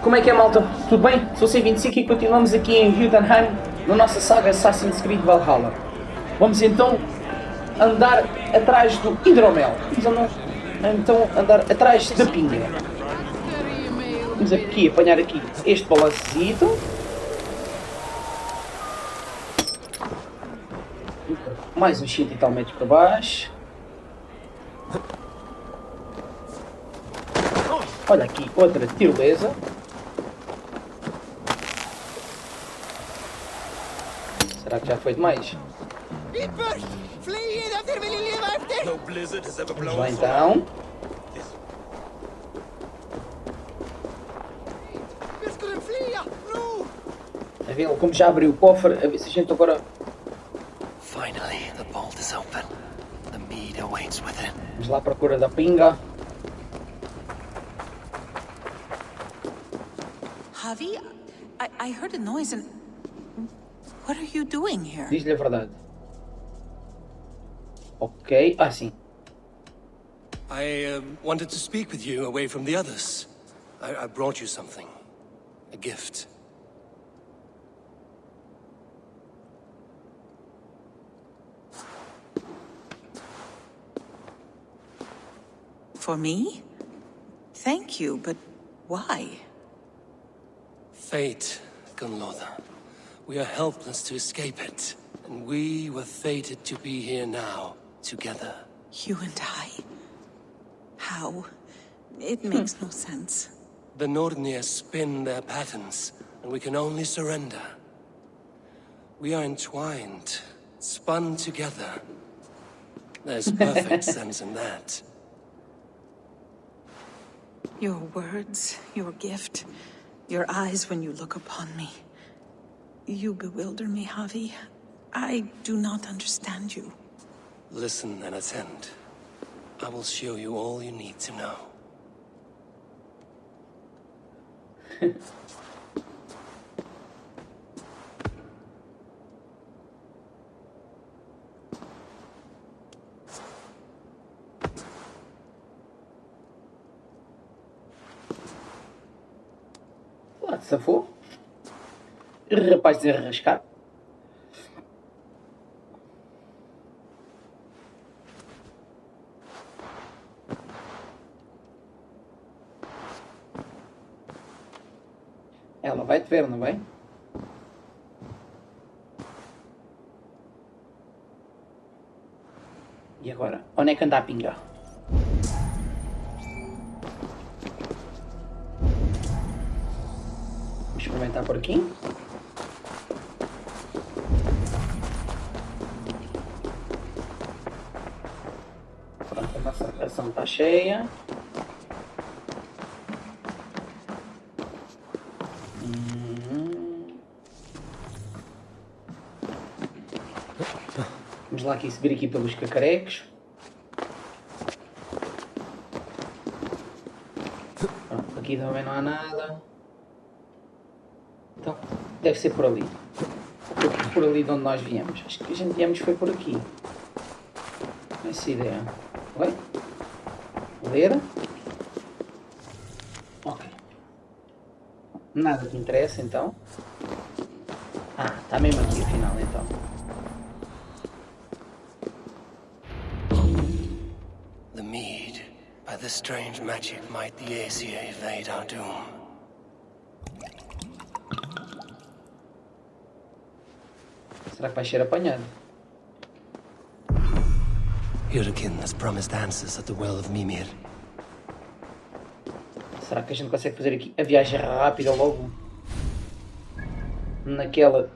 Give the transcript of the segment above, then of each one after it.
Como é que é, malta? Tudo bem? Sou C25 e continuamos aqui em Jotunheim, na nossa saga AC Valhalla. Vamos então andar atrás do hidromel. Vamos então andar atrás da pinga. Vamos aqui apanhar aqui este balancito. Mais uns 100 e tal metros para baixo. Olha aqui, outra tirolesa. Será que já foi demais? Vamos lá então. A ver como já abriu o cofre, a ver se a gente agora... Finally, the vault is open. The mead awaits within. Vamos lá à procura da pinga. Javi, I heard a noise and... What are you doing here? Diz-lhe a verdade. Ok, sim. I wanted to speak with you away from the others. I brought you something. A gift. For me? Thank you, but why? Fate, Gunlotha. We are helpless to escape it. And we were fated to be here now, together. You and I? How? It makes no sense. The Nordnir spin their patterns, and we can only surrender. We are entwined, spun together. There's perfect sense in that. Your words, your gift, your eyes when you look upon me. You bewilder me, Javi. I do not understand you. Listen and attend. I will show you all you need to know. Lá de safou. Rapaz desenrascado. Ela vai te ver, não vai? E agora? Onde é que anda a pinga? Vamos experimentar por aqui. Pronto, a nossa ração está cheia. Vamos lá aqui subir aqui pelos cacarecos. Pronto, aqui também não há nada. Então, deve ser por ali. Por ali de onde nós viemos. Acho que a gente viemos foi por aqui. Essa ideia. Oi? Ler. Ok. Nada que interessa então. Está mesmo aqui afinal então. The mead. By this strange magic might the ACA evade our doom. Será que vai ser apanhado? Hurricane has promised answers at the well of Mimir. Será que a gente consegue fazer aqui a viagem rápida logo? Naquela...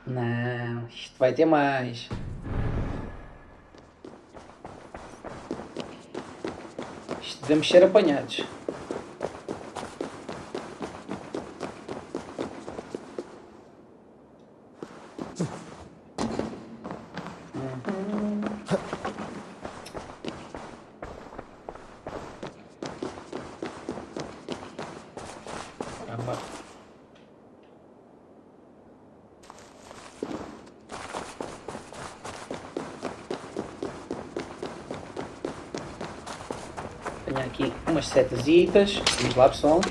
Não, isto vai ter mais. Isto devemos ser apanhados. Caramba. Tenho aqui umas setasitas. Vamos lá, pessoal.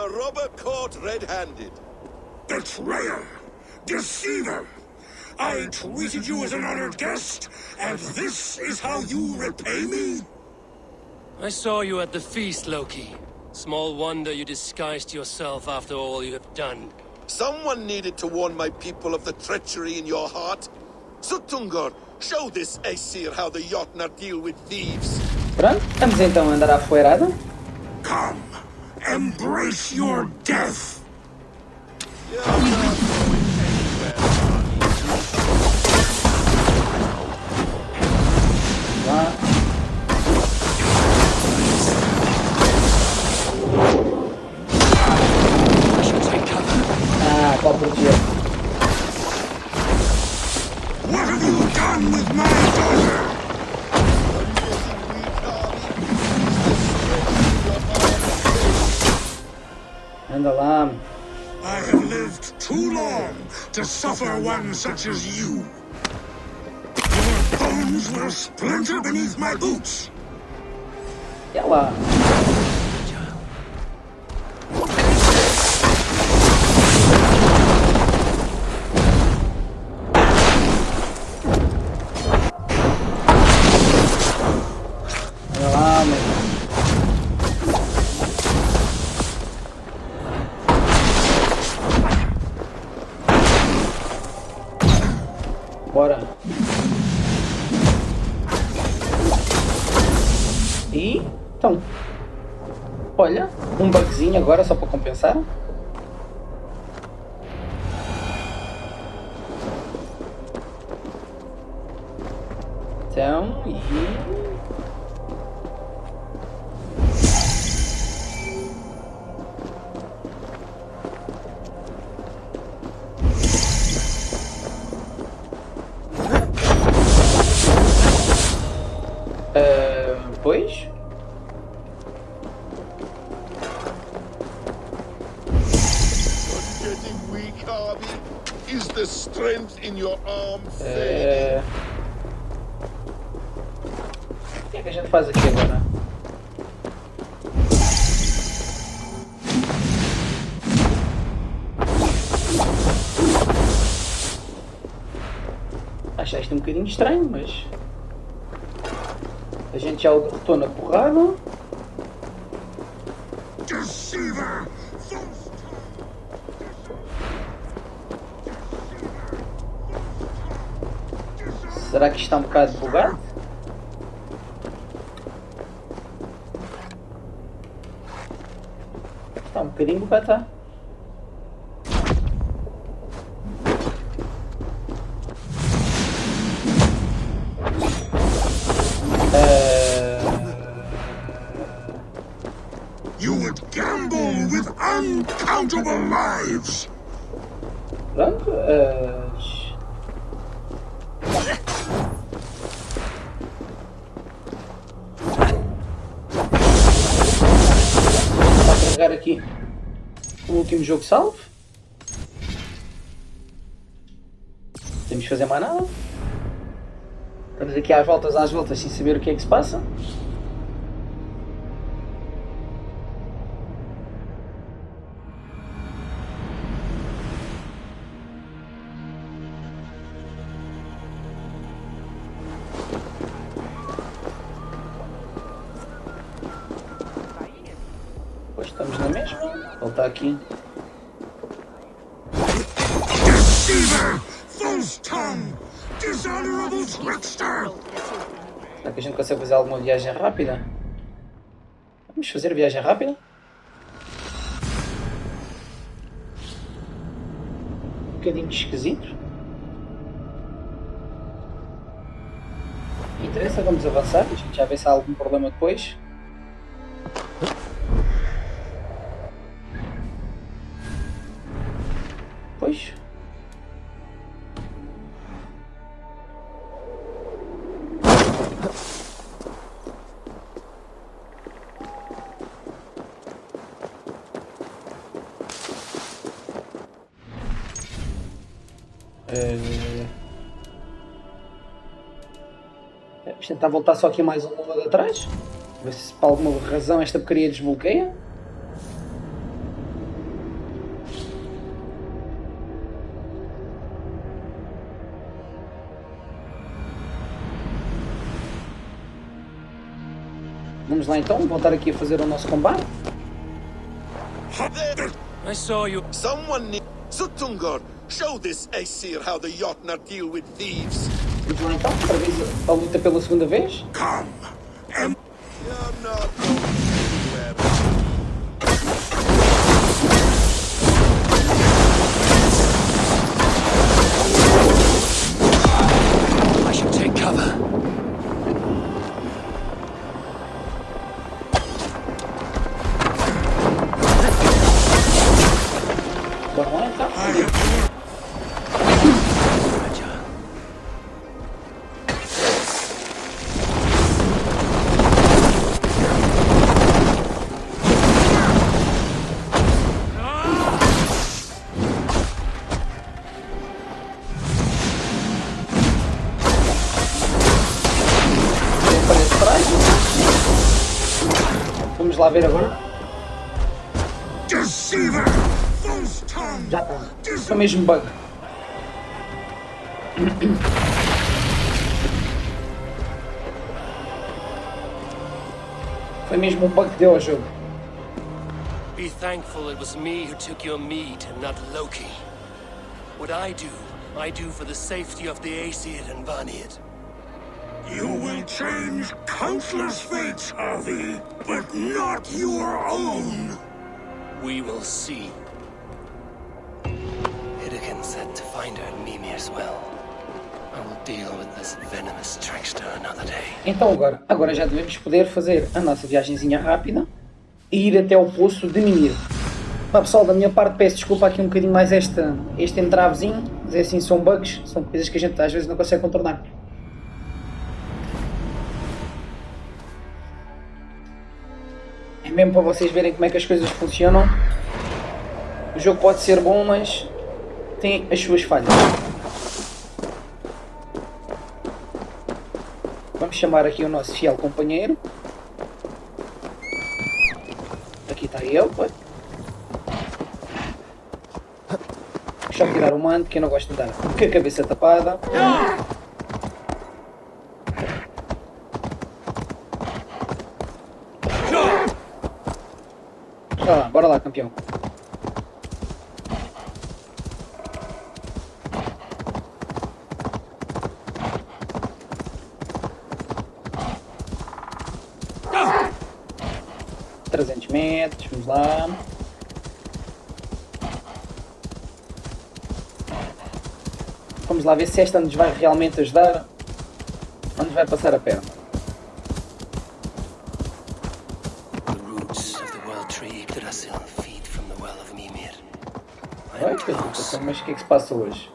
a robber caught red-handed. Betrayer! Deceiver! I treated you as an honored guest, and this is how you repay me? I saw you at the feast, Loki. Small wonder you disguised yourself after all you have done. Someone needed to warn my people of the treachery in your heart. Sutungur, show this Aesir how the Jotnar deal with thieves. Pronto, vamos então andar à foeirada. Come, embrace your death! Lá. Ah, qual proteger? What have you done with my daughter? Anda lá. I have lived too long to suffer one such as you. Your bones will splinter beneath my boots. E lá. Olha lá, mano. Bora. E então, olha, um bugzinho agora só para compensar. Então, e pois. Getting weak, Harvey. Is the strength in your arm fading? O que é que a gente faz aqui agora? Achei isto um bocadinho estranho, mas a gente já o derrotou na porrada. Deceiver! Será que isto está um bocado bugado? Está um bocadinho bugado, está? You would gamble with uncountable lives! Pronto. Vou carregar aqui o último jogo salvo. Não temos que fazer mais nada. Estamos aqui às voltas sem saber o que é que se passa. Pois estamos na mesma. Ele está aqui. Deceiver! False tongue! Dishonorable trickster! Será que a gente consegue fazer alguma viagem rápida? Vamos fazer viagem rápida? Um bocadinho esquisito. Não interessa, vamos avançar. A gente já vê se há algum problema depois. Pois. Vamos tentar voltar só aqui mais um lado atrás. Ver se por alguma razão esta porcaria desbloqueia. Vamos lá então, voltar aqui a fazer o nosso combate. I saw you. Someone need... Sutungur, show this Aesir how the Jotnar deal with thieves. Vamos lá então, para ver a luta pela segunda vez. Come. You're not going anywhere. I should take cover. Bora lá então. Parece trás. Vamos lá ver agora. Deceiver! False tongue! Já está. Foi mesmo bug. Foi mesmo um bug que deu ao jogo. Be thankful it was me who took your meat and not Loki. What I do for the safety of the Aesir and Vanir. You will change countless fates, Harvey, but not your own! We will see. Hidekin said to find her at Mimir's well. I will deal with this venomous trickster another day. Então agora já devemos poder fazer a nossa viagenzinha rápida e ir até ao poço de Mimir. Pá, pessoal, da minha parte peço desculpa aqui um bocadinho mais este entravezinho, mas é assim, são bugs, são coisas que a gente às vezes não consegue contornar. É mesmo para vocês verem como é que as coisas funcionam. O jogo pode ser bom, mas tem as suas falhas. Vamos chamar aqui o nosso fiel companheiro. Aqui está ele. Oi. Deixa eu tirar o manto, que eu não gosto de andar com a cabeça tapada. Bora lá, campeão. $300, vamos lá. Vamos lá ver se esta nos vai realmente ajudar ou nos vai passar a perna. Mas o que é que se passa hoje?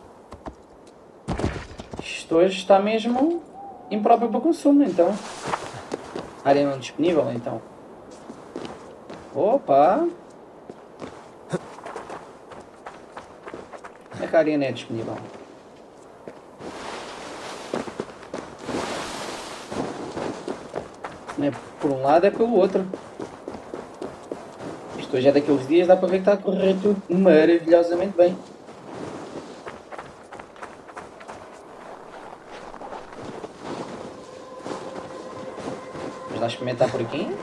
Isto hoje está mesmo impróprio para consumo, então. Área não disponível, então. Opa! Como é que a área não é disponível? Não é por um lado, é pelo outro. Isto hoje é daqueles dias, dá para ver que está a correr tudo maravilhosamente bem. Vamos lá experimentar por aqui.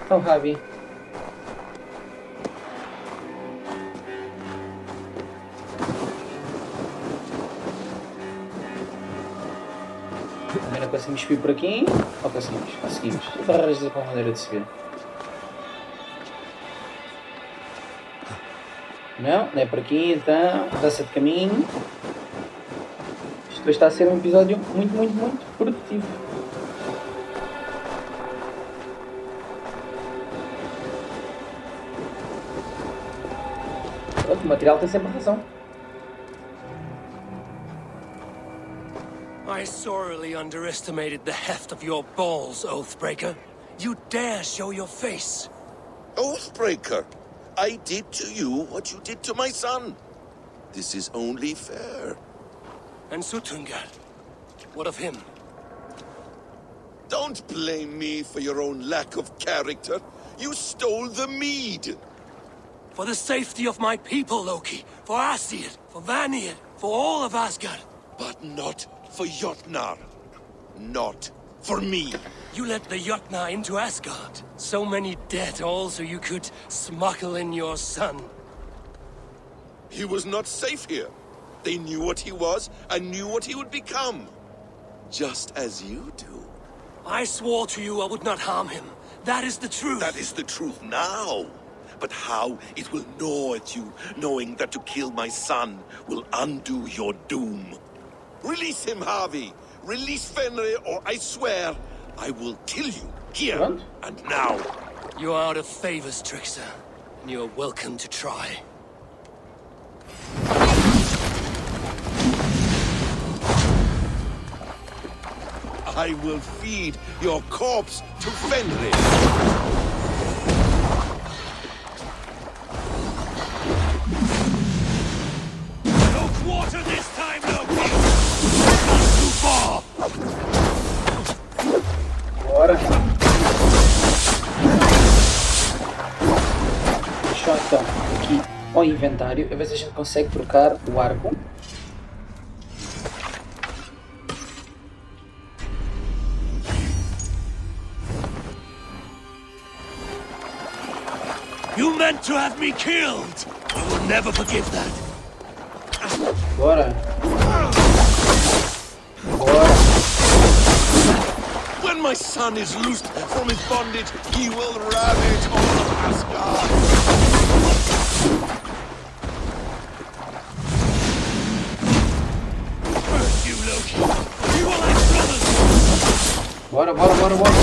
Oh, Rabi. Também não conseguimos subir por aqui. Ou conseguimos? Conseguimos. Barreiras de qualquer maneira de subir. Não é por aqui, então. Dança de caminho. Isto está a ser um episódio muito produtivo. O material tem sempre razão. I sorely underestimated the heft of your balls, Oathbreaker. You dare show your face. Oathbreaker, I did to you what you did to my son. This is only fair. And Sutungar, what of him? Don't blame me for your own lack of character. You stole the mead. For the safety of my people, Loki. For Aesir, for Vanir, for all of Asgard. But not for Jotnar. Not For me. You let the Jotnar into Asgard. So many dead, all so you could smuggle in your son. He was not safe here. They knew what he was and knew what he would become. Just as you do. I swore to you I would not harm him. That is the truth. That is the truth now. But how it will gnaw at you, knowing that to kill my son will undo your doom. Release him, Harvey. Release Fenrir, or I swear I will kill you here What? and now. You are out of favors, Trickster, and you are welcome to try. I will feed your corpse to Fenrir. No quarter this time, Loki! Too far! Bora. Deixa eu então aqui ao inventário, a ver se a gente consegue trocar o arco. You meant to have me killed! I will never forgive that. Bora. Bora. When my son is loosed from his bondage, he will ravage all of Asgard. Curse you, Loki! We were like brothers! Bora, bora, bora, bora.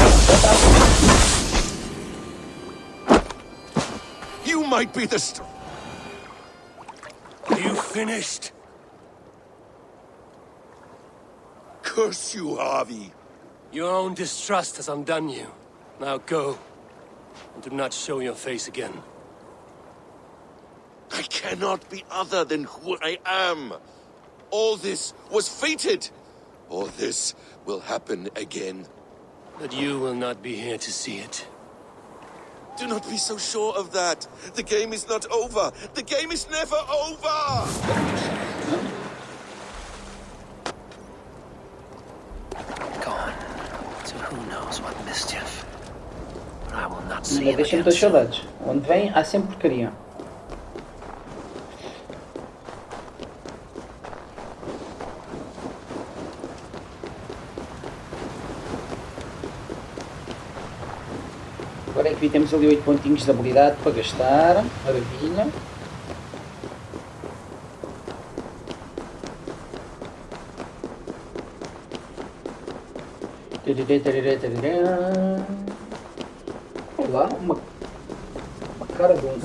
You might be the Are you finished? Curse you, Harvey. Your own distrust has undone you. Now go. And do not show your face again. I cannot be other than who I am. All this was fated. All this will happen again. But you will not be here to see it. Do not be so sure of that. The game is not over. The game is never over. Gone to who knows what mischief. But I will not see Ainda him deixa again. muitas saudades. Onde vem, há sempre porcaria. Agora é que temos ali 8 pontinhos de habilidade para gastar. Maravilha. Olha lá, uma cara de um...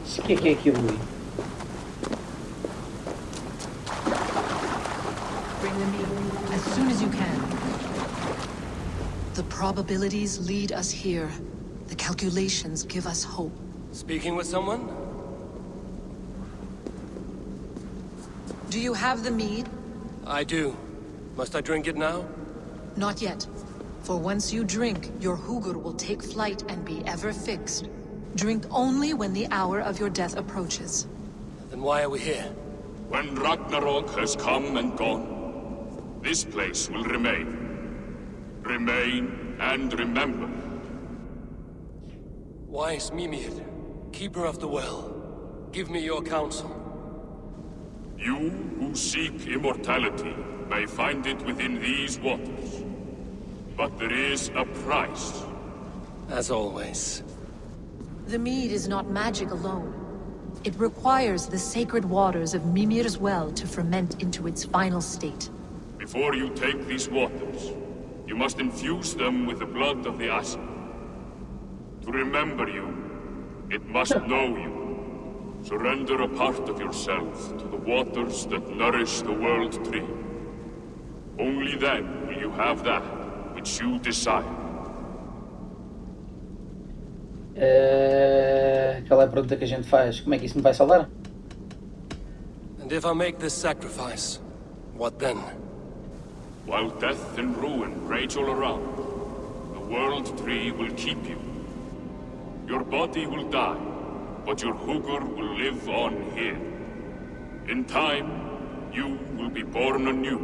Isso que é aquilo ali? Bring them in as soon as you can. The probabilities lead us here. The calculations give us hope. Speaking with someone? Do you have the mead? I do. Must I drink it now? Not yet. For once you drink, your Hugur will take flight and be ever fixed. Drink only when the hour of your death approaches. Then why are we here? When Ragnarok has come and gone, this place will remain. Remain and remember. Wise Mimir, keeper of the well, give me your counsel. You who seek immortality may find it within these waters. But there is a price. As always. The mead is not magic alone. It requires the sacred waters of Mimir's well to ferment into its final state. Before you take these waters, you must infuse them with the blood of the Asa. To remember you, it must know you. Surrender a part of yourself to the waters that nourish the World Tree. Only then will you have that which you desire. Aquela é a pergunta que a gente faz. Como é que isso me vai salvar? And if I make this sacrifice, what then? While death and ruin rage all around, the World Tree will keep you. Your body will die, but your Hugur will live on here. In time, you will be born anew.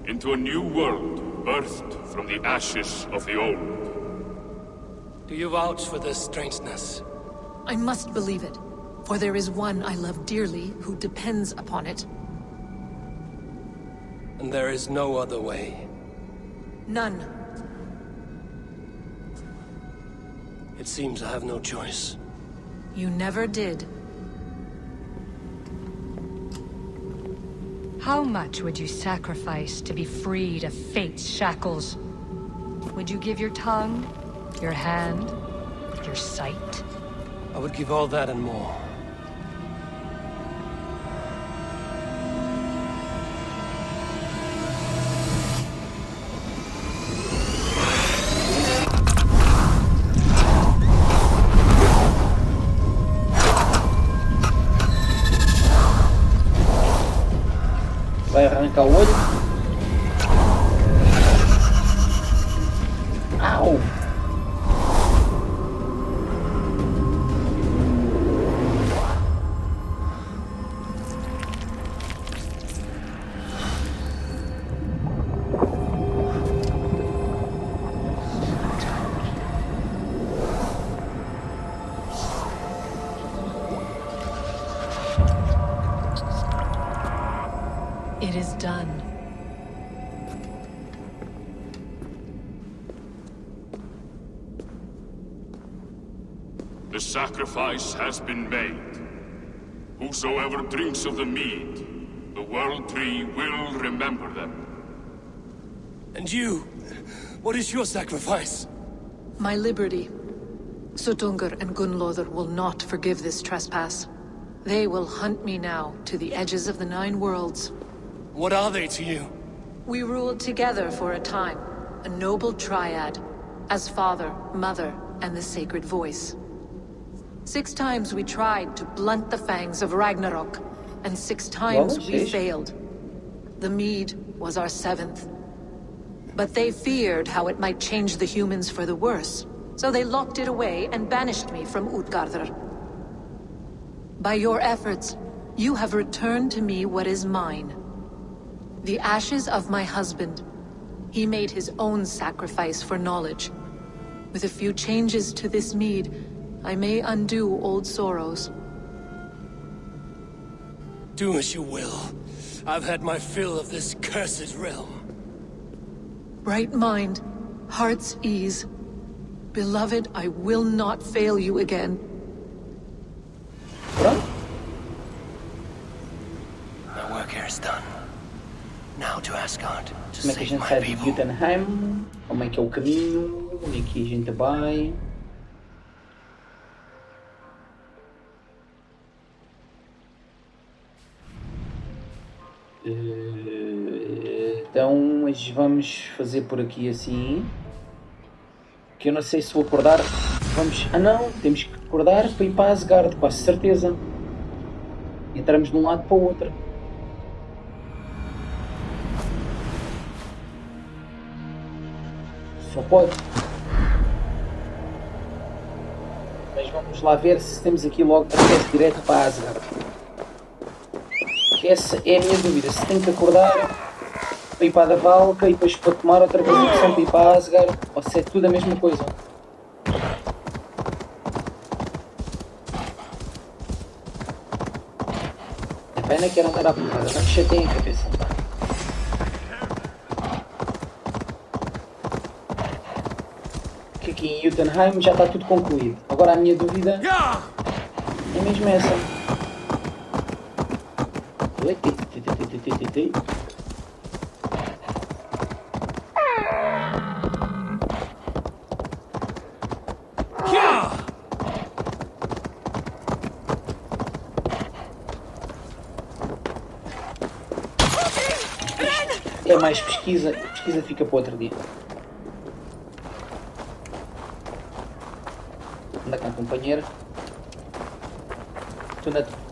into a new world birthed from the ashes of the old. Do you vouch for this strangeness? I must believe it, for there is one I love dearly who depends upon it. And there is no other way. None. It seems I have no choice. You never did. How much would you sacrifice to be freed of fate's shackles? Would you give your tongue, your hand, your sight? I would give all that and more. Vai arrancar o olho. Au! It is done. The sacrifice has been made. Whosoever drinks of the mead, the World Tree will remember them. And you? What is your sacrifice? My liberty. Sutungur and Gunlother will not forgive this trespass. They will hunt me now to the edges of the 9 worlds. What are they to you? We ruled together for a time, a noble triad, as father, mother, and the sacred voice. 6 times we tried to blunt the fangs of Ragnarok, and 6 times we failed. The mead was our 7th. But they feared how it might change the humans for the worse, so they locked it away and banished me from Utgardr. By your efforts, you have returned to me what is mine. The ashes of my husband. He made his own sacrifice for knowledge. With a few changes to this mead, I may undo old sorrows. Do as you will. I've had my fill of this cursed realm. Right mind, heart's ease. Beloved, I will not fail you again. Pronto. My work here is done. Now to Asgard to Como é que a save gente my sai de people. Jotunheim? Como é que é o caminho? Onde é que a gente vai? Então vamos fazer por aqui assim. Que eu não sei se vou acordar. Vamos. Ah não, temos que acordar para ir para Asgard, quase certeza. Entramos de um lado para o outro. Só pode. Mas vamos lá ver se temos aqui logo acesso direto para Asgard. Que essa é a minha dúvida. Se tenho que acordar para ir para a Valka e depois para tomar outra vez a opção para ir para Asgard, ou se é tudo a mesma coisa. A pena é que era andar à porrada, mas chateia a cabeça. Que aqui em Jotunheim já está tudo concluído. Agora a minha dúvida é mesmo essa. É mais pesquisa, a pesquisa fica para outro dia. Anda cá, companheiro. Tu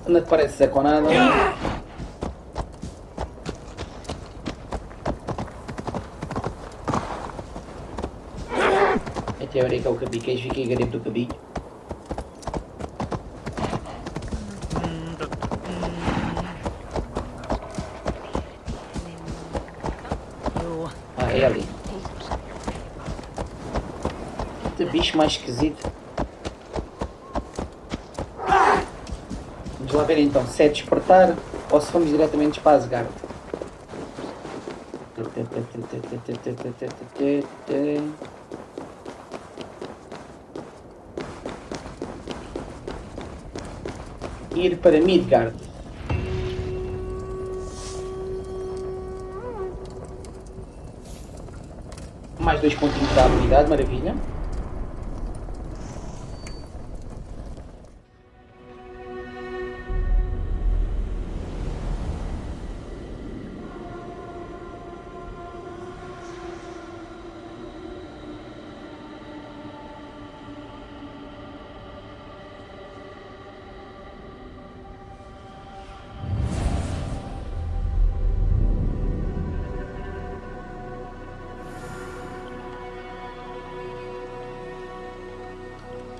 não te pareces é com nada. Até agora é que é o cabinho, queres ver que é garimpo do cabinho? É ali. Que bicho mais esquisito. Vamos lá ver então se é despertar ou se vamos diretamente para Asgard. Ir para Midgard. Mais 2 pontinhos da habilidade, maravilha.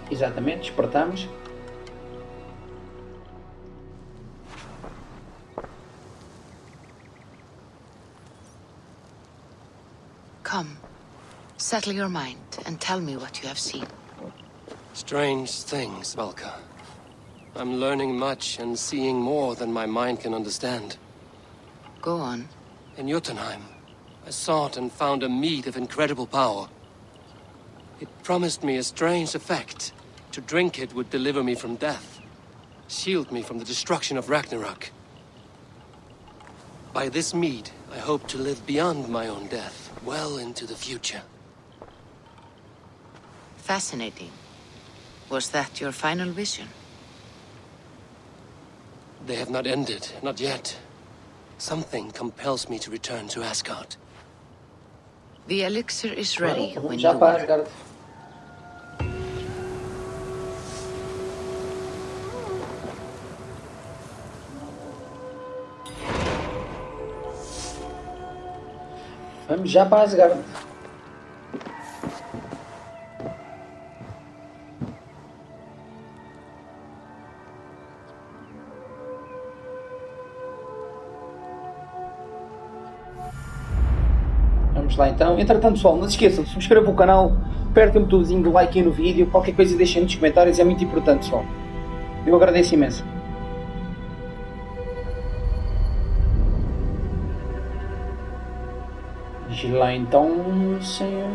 Exatamente, despertamos. Come, settle your mind and tell me what you have seen. Strange things, Valka. I'm learning much and seeing more than my mind can understand. Go on. In Jotunheim, I sought and found a mead of incredible power. It promised me a strange effect. To drink it would deliver me from death, shield me from the destruction of Ragnarok. By this mead, I hope to live beyond my own death, well into the future. Fascinating. Was that your final vision? They have not ended, not yet. Something compels me to return to Asgard. The elixir is ready when Já you para are. Asgard. Vamos já para Asgard. Vamos lá então. Entretanto, pessoal, não se esqueçam de subscrever o canal, apertem o botãozinho do like aí no vídeo, qualquer coisa deixem nos comentários, é muito importante, pessoal. Eu agradeço imenso. Diz lá então, senhor.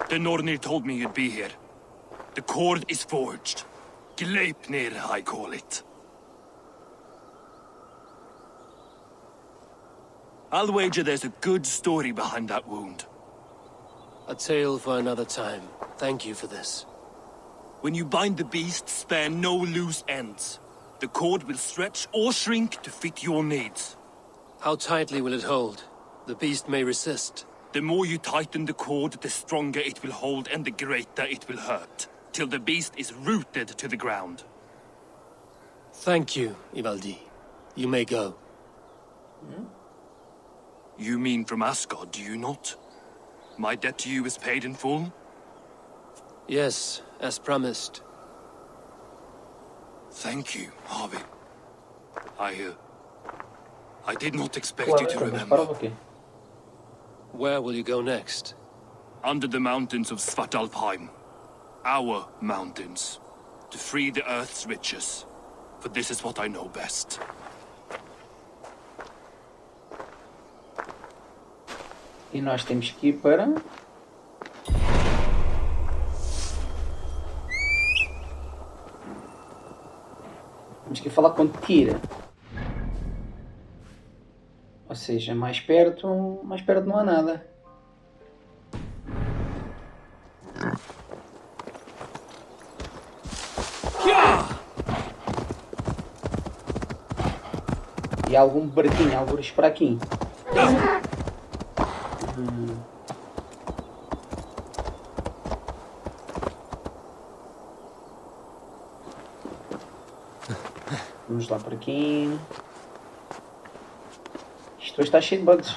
The Nornir told me you'd be here. The cord is forged. Gleipnir, I call it. I'll wager there's a good story behind that wound. A tale for another time. Thank you for this. When you bind the beast, spare no loose ends. The cord will stretch or shrink to fit your needs. How tightly will it hold? The beast may resist. The more you tighten the cord, the stronger it will hold and the greater it will hurt, till the beast is rooted to the ground. Thank you, Ivaldi. You may go. You mean from Asgard, do you not? My debt to you is paid in full? Yes, as promised. Thank you, Harvey. I did not expect you to remember. Where will you go next? Under the mountains of Svartalfheim. Our mountains. To free the Earth's riches. For this is what I know best. E nós temos que ir para... Temos que ir falar com Tyr. Ou seja, mais perto não há nada. E há algum barquinho, alguns para aqui. Vamos lá por aqui. Isto hoje está cheio de bugs.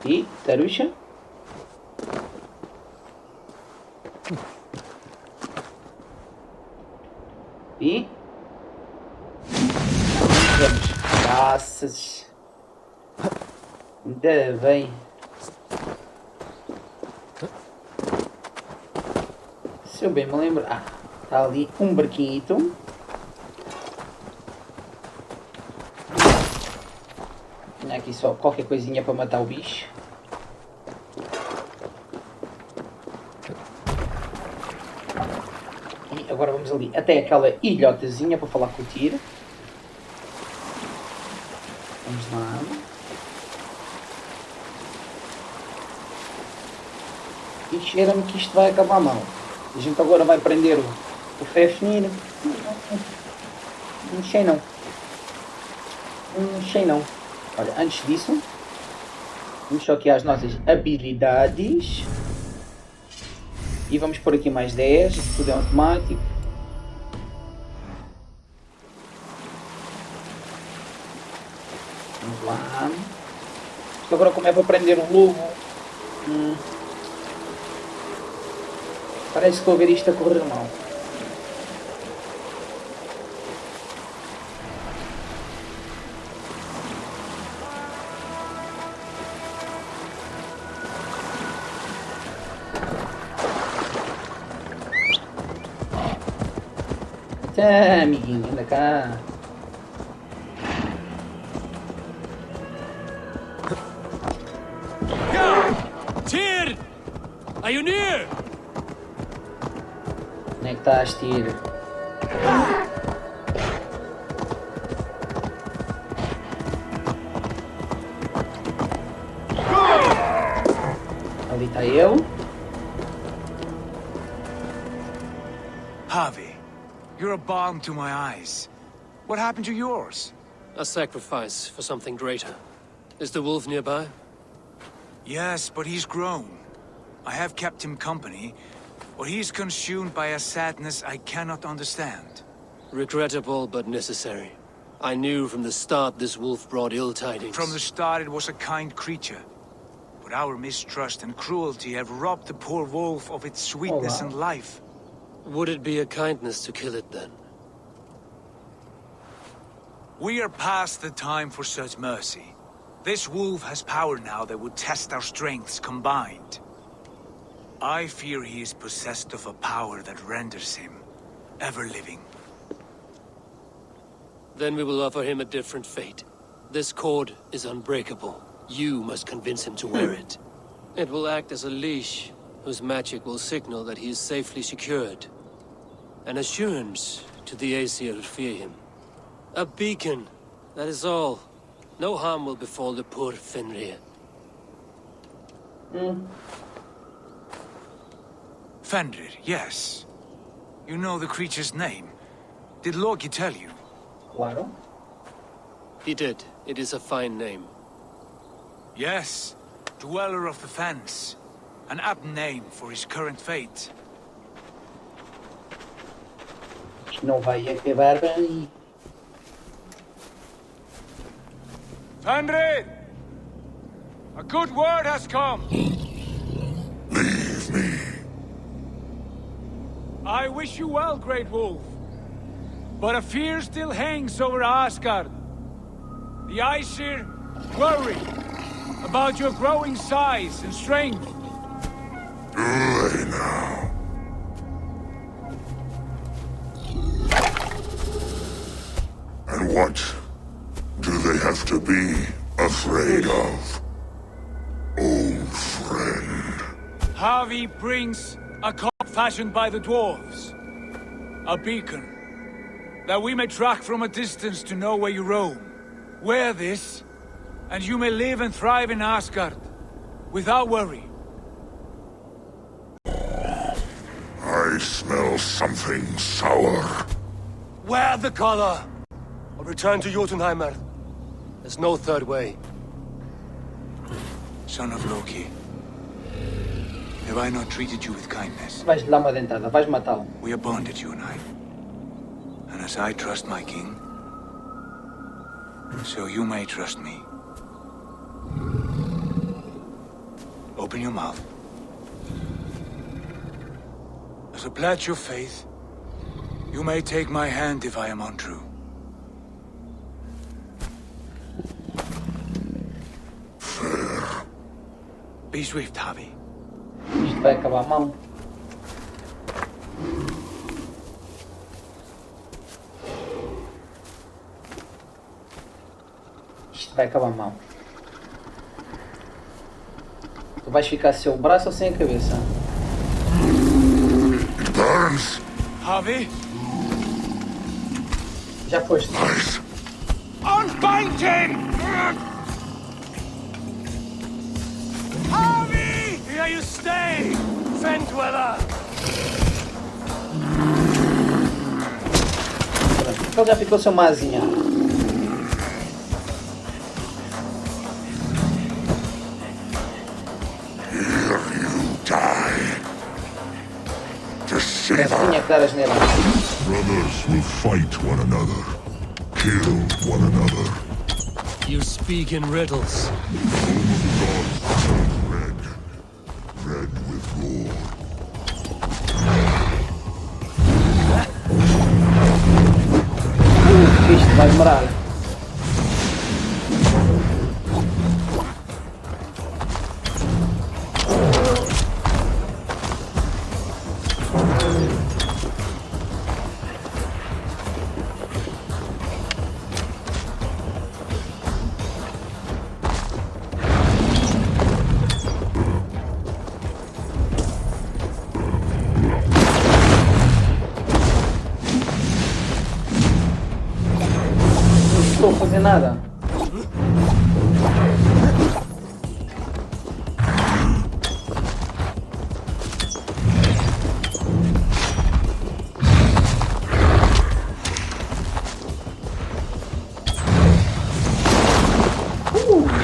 E, Taruxa? E... vamos. Graças. Ainda bem. Se eu bem me lembro... Ah, está ali um barquinho. Tinha aqui só qualquer coisinha para matar o bicho. E agora vamos ali até aquela ilhotazinha para falar com o tiro. Vamos lá. E cheira-me que isto vai acabar mal. A gente agora vai prender o Fefnir. Não sei não. Não sei não. Olha, antes disso, vamos só aqui às nossas habilidades. E vamos pôr aqui mais 10. Isto tudo é automático. Vamos lá. Isto agora como é para prender o lobo. Parece que estou a ver isto a correr mal. Tá, amiguinho, anda cá. Tyr! Are you near? Onde é que estás, Tyr? Ali está ele. Javi, you're a balm to my eyes. What happened to yours? A sacrifice for something greater. Is the wolf nearby? Yes, but he's grown. I have kept him company, but he's consumed by a sadness I cannot understand. Regrettable but necessary. I knew from the start this wolf brought ill tidings. From the start it was a kind creature. But our mistrust and cruelty have robbed the poor wolf of its sweetness and life. Would it be a kindness to kill it then? We are past the time for such mercy. This wolf has power now that would test our strengths combined. I fear he is possessed of a power that renders him ever-living. Then we will offer him a different fate. This cord is unbreakable. You must convince him to wear it. It will act as a leash, whose magic will signal that he is safely secured. An assurance to the Aesir who fear him. A beacon, that is all. No harm will befall the poor Fenrir. Fenrir, yes. You know the creature's name. Did Loki tell you? Claro. He did. It is a fine name. Yes. Dweller of the Fens. An apt name for his current fate. Isto não vai acabar bem. Fenrir! A good word has come! Leave me. I wish you well, Great Wolf. But a fear still hangs over Asgard. The Aesir worry about your growing size and strength. Do they now? And what do they have to be afraid of? Old friend. Javi brings a cup fashioned by the dwarves. A beacon. That we may track from a distance to know where you roam. Wear this, and you may live and thrive in Asgard. Without worry. I smell something sour. Wear the collar! Or return to Jotunheim. There's no third way. Son of Loki. Have I not treated you with kindness? Vais dar uma dentada, vais matá-lo. We are bonded, you and I. And as I trust my king, so you may trust me. Open your mouth. As a pledge of faith, You may take my hand if I am untrue. Be swift, Javi. Isto vai acabar mal. Isto vai acabar mal. Tu vais ficar sem o braço ou sem a cabeça? Javi? Já foste. Unbind him! Javi! Here you stay, Fen Dweller! Ele já ficou seu mazinha. Tinha que dar as nele. Brothers will fight one another, kill one another. You speak in riddles. Red, red with gore. Isto vai demorar. Não estou a fazer nada.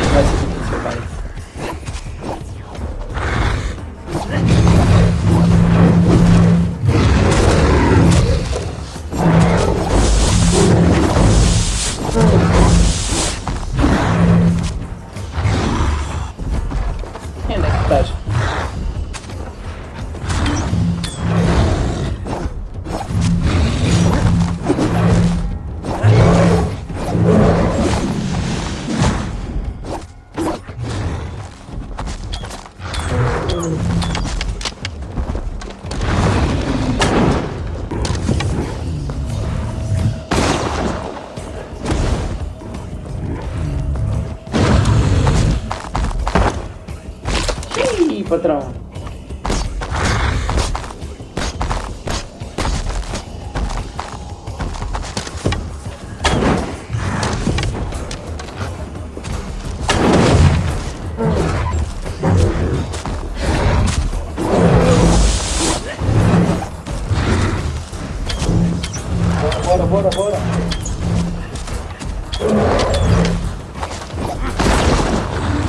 Vai ser difícil, vai. Onde é que estás? Ih, patrão. Bora, bora, bora.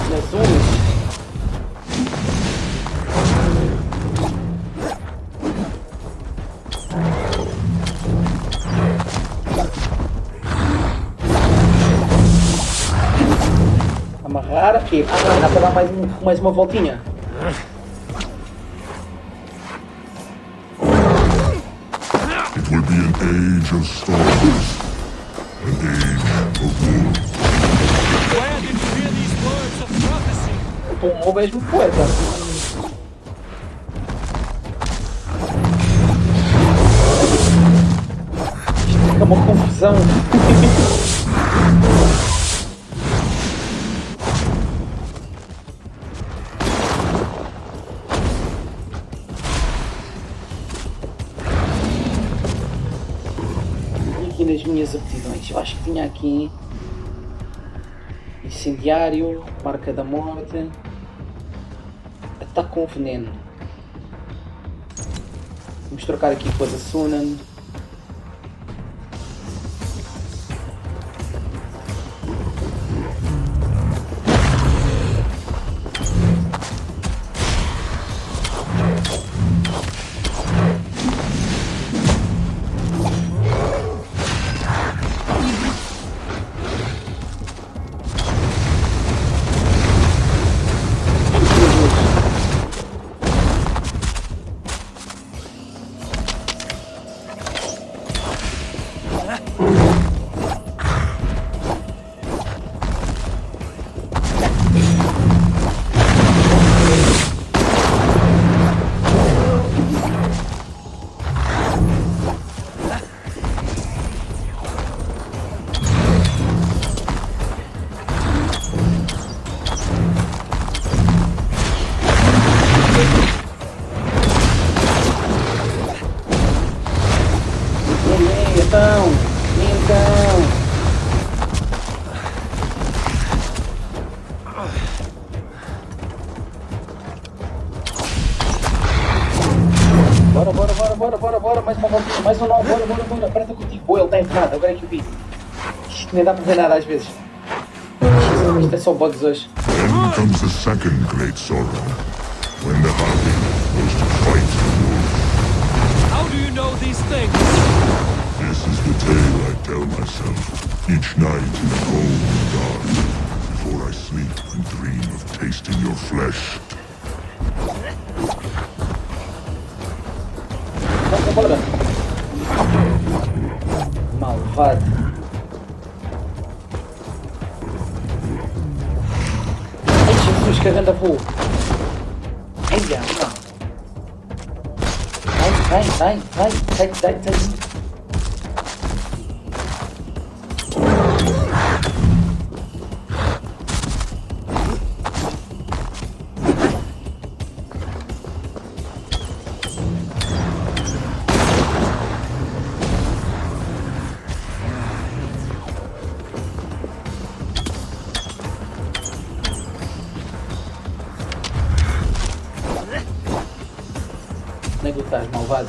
Jesus. Amarrar aqui. Ah, dá para dar mais uma voltinha. It will be an age of storms, an age of war. Where did you hear these words of prophecy? O mesmo poeta. Isto fica uma confusão. E aqui nas minhas aptidões, eu acho que tinha aqui incendiário, marca da morte, ataque com veneno. Vamos trocar aqui com a da Sunan. Bora, mais uma voltinha, mais um nó, bora, aperta contigo. Boa, ele está enterrado, agora é que eu vi. Isto nem dá para ver nada às vezes. Isto é só bugs hoje. Then comes the second great sorrow, when the Harpy goes to fight the wolf. How do you know these things? This is the tale I tell myself each night in the cold dark, before I sleep and dream of tasting your flesh. Bora. Malvado. Ai, Jesus, que anda voo. Ai, não. Sai. Onde é que tu estás, malvado?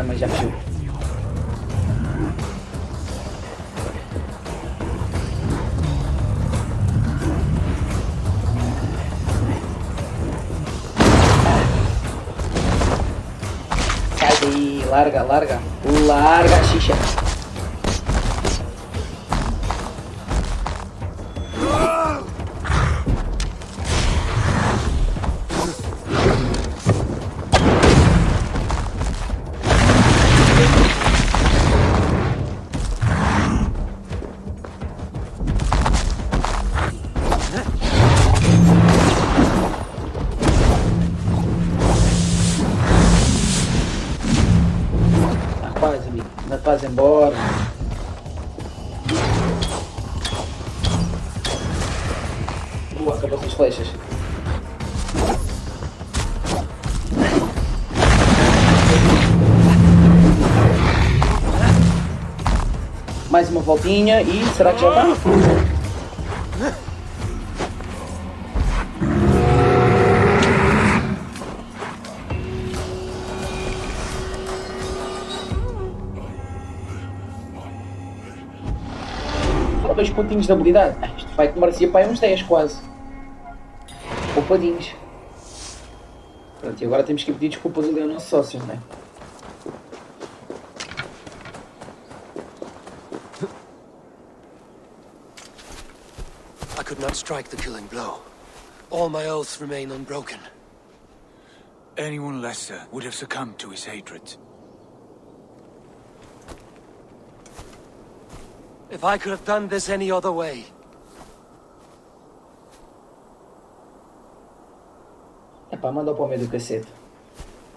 Mas já fechou. Sai daí, larga a xixa. Faz embora. Acabou as flechas. Mais uma voltinha e será que já está? Só 2 pontinhos de habilidade. Isto vai que merecia para aí uns 10 quase. Poupadinhos. Pronto, e agora temos que pedir desculpas ali ao nosso sócio, não é? I could not strike the killing blow. All my oaths remain unbroken. Anyone lesser would have succumbed to his hatred. If I could have done this any other way. Epá, manda para o meio do cacete.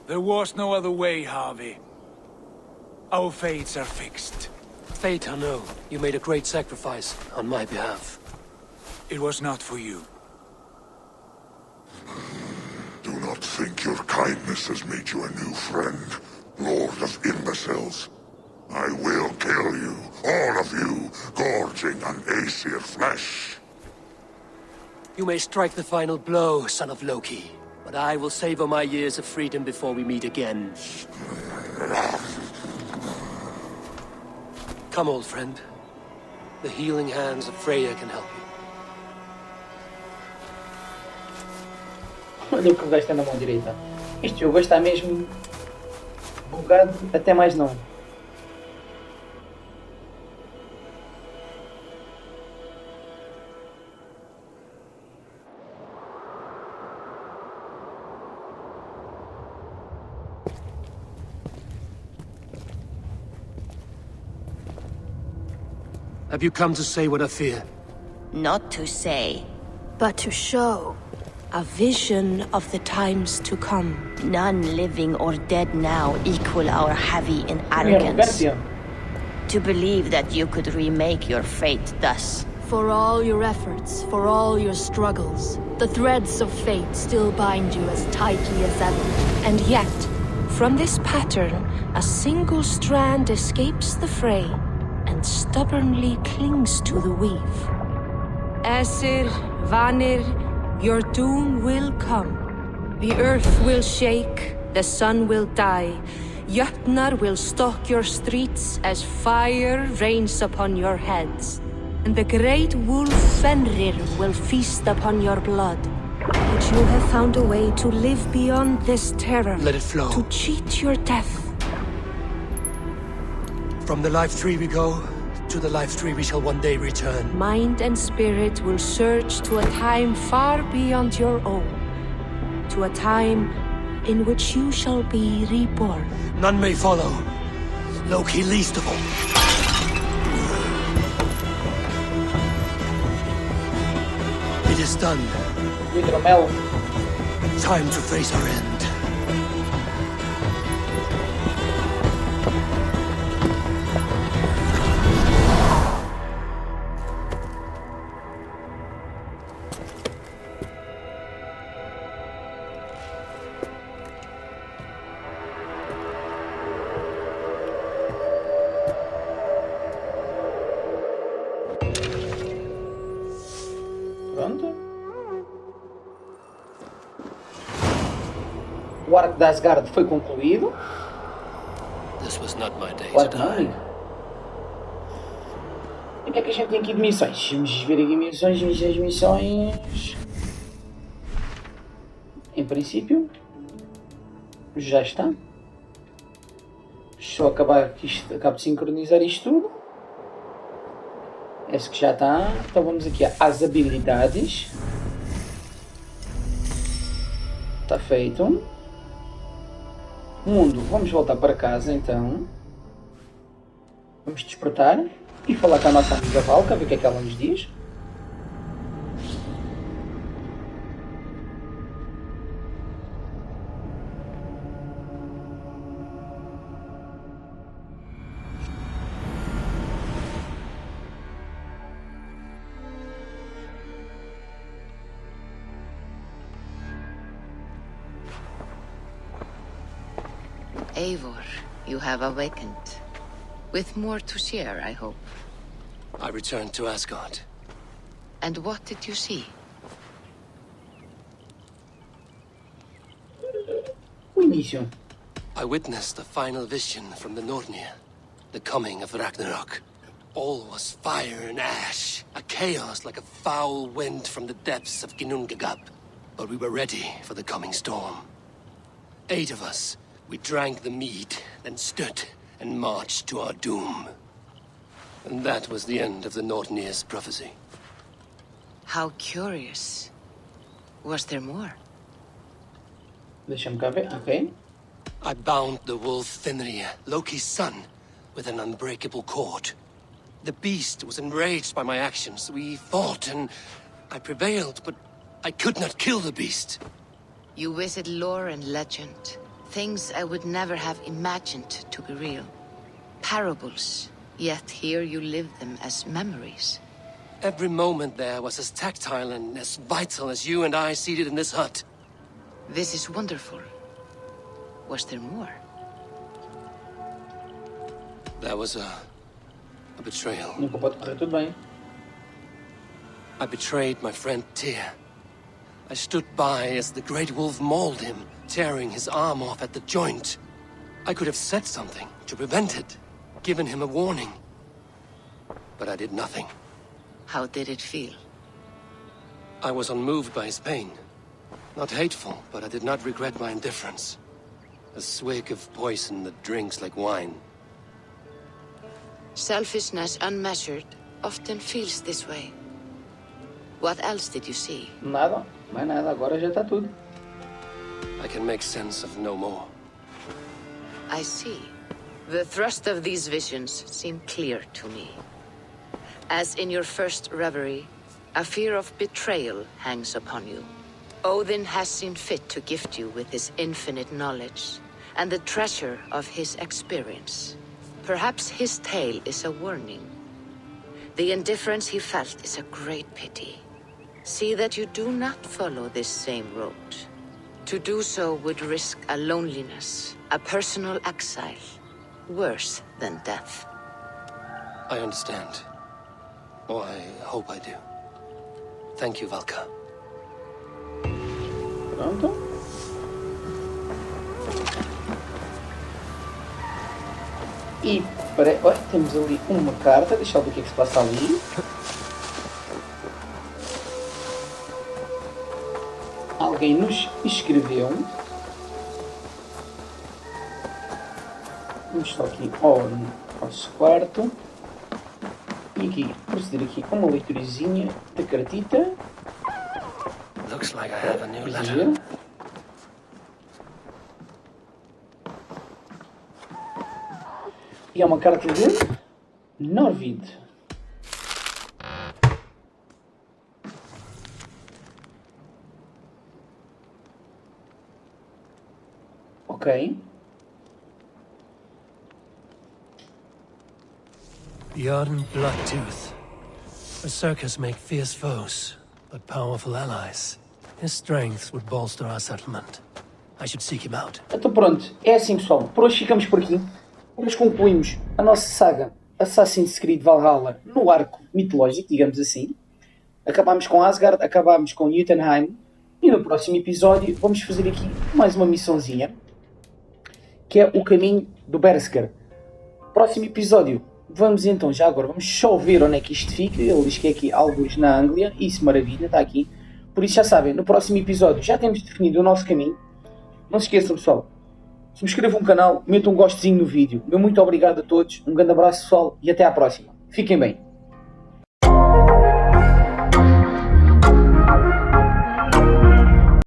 There was no other way, Harvey. Our fates are fixed. Fate, I know. You made a great sacrifice on my behalf. It was not for you. Do not think your kindness has made you a new friend, Lord of Imbeciles. I will kill you, all of you, gorging on Aesir flesh. You may strike the final blow, son of Loki, but I will savor my years of freedom before we meet again. Come, old friend. The healing hands of Freya can help you. Olha o que o gajo tem na mão direita. Este jogo está mesmo bugado até mais não. Have you come to say what I fear? Not to say, but to show. A vision of the times to come. None living or dead now equal our heavy in arrogance. To believe that you could remake your fate thus. For all your efforts, for all your struggles, the threads of fate still bind you as tightly as ever. And yet, from this pattern, a single strand escapes the fray and stubbornly clings to the weave. Esir, Vanir, your doom will come. The earth will shake, the sun will die. Jötnar will stalk your streets as fire rains upon your heads. And the great wolf Fenrir will feast upon your blood. But you have found a way to live beyond this terror. Let it flow. To cheat your death. From the life tree we go, to the life tree we shall one day return. Mind and spirit will surge to a time far beyond your own. To a time in which you shall be reborn. None may follow. Loki least of all. It is done. Time to face our end. O arco de Asgard foi concluído. This was not my day O arco to não, die. E o que é que a gente tem aqui de missões? Vamos ver aqui missões. Em princípio, já está. Só acabar que isto, acabo de sincronizar isto tudo. Esse que já está. Então vamos aqui às habilidades. Está feito. Mundo, vamos voltar para casa então. Vamos despertar e falar com a nossa amiga Valka, ver o que é que ela nos diz. Eivor, you have awakened. With more to share, I hope. I returned to Asgard. And what did you see? O início. I witnessed the final vision from the Nornir, the coming of Ragnarok. All was fire and ash, a chaos like a foul wind from the depths of Ginnungagap. But we were ready for the coming storm. 8 of us. We drank the mead, then stood and marched to our doom. And that was the end of the Nornir's prophecy. How curious. Was there more? Deixa-me cá ver, ok. I bound the wolf Fenrir, Loki's son, with an unbreakable cord. The beast was enraged by my actions. We fought and I prevailed, but I could not kill the beast. You visit lore and legend. Things I would never have imagined to be real. Parables, yet here you live them as memories. Every moment there was as tactile and as vital as you and I seated in this hut. This is wonderful. Was there more? There was a betrayal. Nunca pode correr tudo bem. I betrayed my friend Tyr. I stood by as the great wolf mauled him, tearing his arm off at the joint. I could have said something to prevent it, given him a warning. But I did nothing. How did it feel? I was unmoved by his pain. Not hateful, but I did not regret my indifference. A swig of poison that drinks like wine. Selfishness unmeasured often feels this way. What else did you see? Nada, mais nada, agora já está tudo. I can make sense of no more. I see. The thrust of these visions seem clear to me. As in your first reverie, a fear of betrayal hangs upon you. Odin has seen fit to gift you with his infinite knowledge and the treasure of his experience. Perhaps his tale is a warning. The indifference he felt is a great pity. See that you do not follow this same road. To do so would risk a loneliness, a personal exile, worse than death. I understand. Or I hope I do. Thank you, Valka. Pronto. E temos ali uma carta, deixa eu ver o que é que se passa ali. Alguém nos escreveu. Vamos só aqui ao nosso quarto. E aqui, proceder aqui a uma leiturazinha da cartita. Looks like I have a new letter. E é uma carta de Norvid. Ok. Bjorn Bloodtooth. Berserkers make fierce foes, but powerful allies. His strength would bolster our settlement. I should seek him out. Então pronto, é assim pessoal, por hoje ficamos por aqui. Hoje concluímos a nossa saga Assassin's Creed Valhalla no arco mitológico, digamos assim. Acabámos com Asgard, acabámos com Jotunheim e no próximo episódio vamos fazer aqui mais uma missãozinha, que é o caminho do Berserker. Próximo episódio, vamos então, já agora, vamos só ver onde é que isto fica. Ele diz que é aqui alguns na Anglia, isso maravilha, está aqui. Por isso já sabem, no próximo episódio já temos definido o nosso caminho. Não se esqueçam pessoal, subscrevam o canal, metam um gostezinho no vídeo. Meu muito obrigado a todos, um grande abraço pessoal e até à próxima. Fiquem bem.